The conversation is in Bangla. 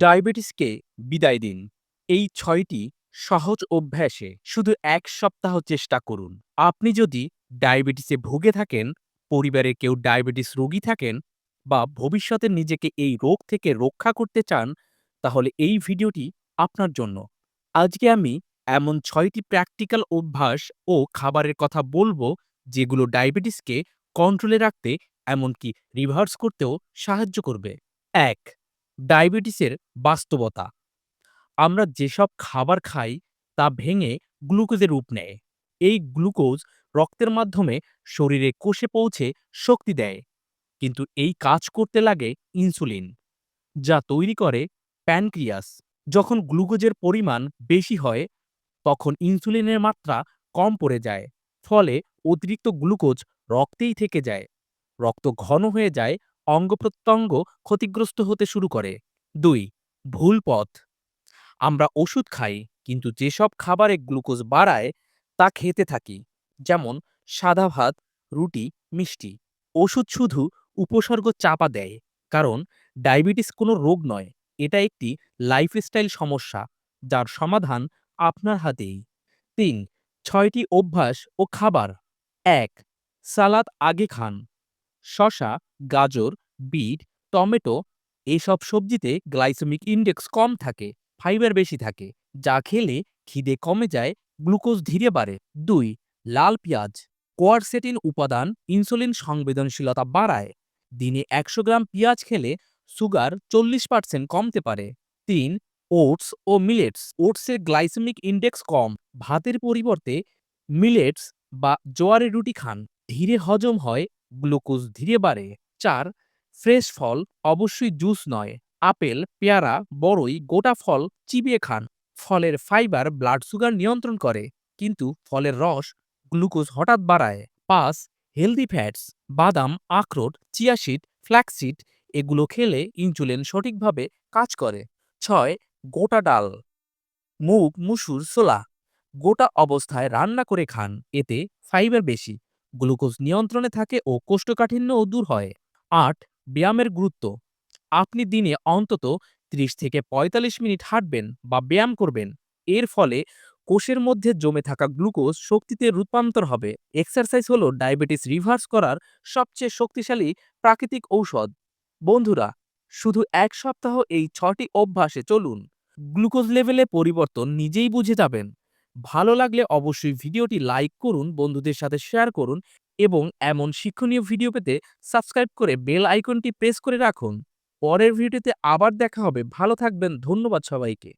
ডায়াবেটিসকে বিদায় দিন। এই ৬টি সহজ অভ্যাসে শুধু ১ সপ্তাহ চেষ্টা করুন। আপনি যদি ডায়াবেটিসে ভুগে থাকেন, পরিবারের কেউ ডায়াবেটিস রোগী থাকেন বা ভবিষ্যতে নিজেকে এই রোগ থেকে রক্ষা করতে চান, তাহলে এই ভিডিওটি আপনার জন্য। আজকে আমি এমন ৬টি প্র্যাকটিক্যাল অভ্যাস ও খাবারের কথা বলবো, যেগুলো ডায়াবেটিসকে কন্ট্রোলে রাখতে এমনকি রিভার্স করতেও সাহায্য করবে। ১. ডায়াবেটিসের বাস্তবতা। আমরা যেসব খাবার খাই তা ভেঙে গ্লুকোজে রূপ নেয়। এই গ্লুকোজ রক্তের মাধ্যমে শরীরে কোষে পৌঁছে শক্তি দেয়। কিন্তু এই কাজ করতে লাগে ইনসুলিন, যা তৈরি করে প্যানক্রিয়াস। যখন গ্লুকোজের পরিমাণ বেশি হয়, তখন ইনসুলিনের মাত্রা কম পড়ে যায়। ফলে অতিরিক্ত গ্লুকোজ রক্তেই থেকে যায়। রক্ত ঘন হয়ে যায়, অঙ্গ-প্রত্যঙ্গ ক্ষতিগ্রস্ত হতে শুরু করে। ২. ভুল পথ। আমরা ওষুধ খাই, কিন্তু যেসব খাবারে গ্লুকোজ বাড়ায় তা খেতে থাকি। যেমন সাদা ভাত, রুটি, মিষ্টি। ওষুধ শুধু উপসর্গ চাপা দেয়, কারণ ডায়াবেটিস কোনো রোগ নয়, এটা একটি লাইফস্টাইল সমস্যা, যার সমাধান আপনার হাতেই। ৩. ৬টি অভ্যাস ও খাবার। ১. সালাদ আগে খান। শসা, গাজর, বিট, টমেটো এসব সবজিতে গ্লাইসেমিক ইনডেক্স কম থাকে, ফাইবার বেশি থাকে, যা খেলে খিদে কমে যায়, গ্লুকোজ ধীরে বাড়ে। ২. লাল পেঁয়াজ। কোয়ারসেটিন উপাদান ইনসুলিন সংবেদনশীলতা বাড়ায়। দিনে ১০০ গ্রাম পেঁয়াজ খেলে সুগার ৪০% কমতে পারে। ৩. ওটস ও মিলেটস। ওটসের গ্লাইসেমিক ইনডেক্স কম। ভাতের পরিবর্তে মিলেটস বা জোয়ারের রুটি খান। ধীরে হজম হয়, গ্লুকোজ ধীরে বাড়ে। ৪. ফ্রেশ ফল, অবশ্যই জুস নয়। আপেল, পেয়ারা, বড়ই, গোটা ফল চিবিয়ে খান। ফলের ফাইবার ব্লাড সুগার নিয়ন্ত্রণ করে, কিন্তু ফলের রস গ্লুকোজ হঠাৎ বাড়ায়। ৫. হেলদি ফ্যাটস, বাদাম, আখরোট, চিয়া সিড, ফ্ল্যাক্সিড এগুলো খেলে ইনসুলিন সঠিকভাবে কাজ করে। ৬. গোটা ডাল, মুগ, মুসুর, ছোলা গোটা অবস্থায় রান্না করে খান। এতে ফাইবার বেশি, গ্লুকোজ নিয়ন্ত্রণে থাকে ও কোষ্ঠকাঠিন্যও দূর হয়। ৮. ব্যায়ামের গুরুত্ব। আপনি দিনে অন্তত ৩০ থেকে ৪৫ মিনিট হাঁটবেন বা ব্যায়াম করবেন। এর ফলে কোষের মধ্যে জমে থাকা গ্লুকোজ শক্তিতে রূপান্তর হবে। এক্সারসাইজ হলো ডায়াবেটিস রিভার্স করার সবচেয়ে শক্তিশালী প্রাকৃতিক ঔষধ। বন্ধুরা, শুধু ১ সপ্তাহ এই ৬টি অভ্যাসে চলুন। গ্লুকোজ লেভেলে পরিবর্তন নিজেই বুঝে যাবেন। ভালো লাগলে অবশ্যই ভিডিওটি লাইক করুন, বন্ধুদের সাথে শেয়ার করুন এবং এমন শিক্ষণীয় ভিডিও পেতে সাবস্ক্রাইব করে বেল আইকনটি প্রেস করে রাখুন। পরের ভিডিওতে আবার দেখা হবে। ভালো থাকবেন। ধন্যবাদ সবাইকে।